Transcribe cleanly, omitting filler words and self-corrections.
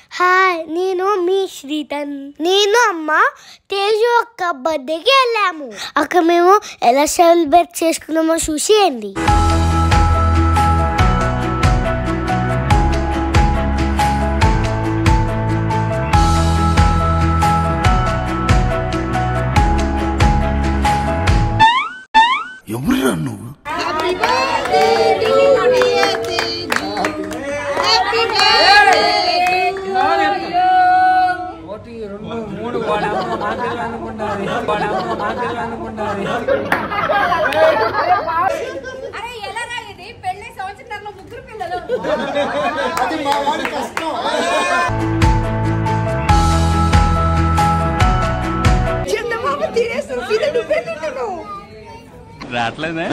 Hi, నేను మీ శ్రీతన్. నేను అమ్మ తేజు అక్క బర్త్డేకి వెళ్ళాము. అక్కడ మేము ఎలా సెలబ్రేట్ చేసుకున్నామో చూసేయండి. ఎవరురా నువ్వు? రావట్లేదా?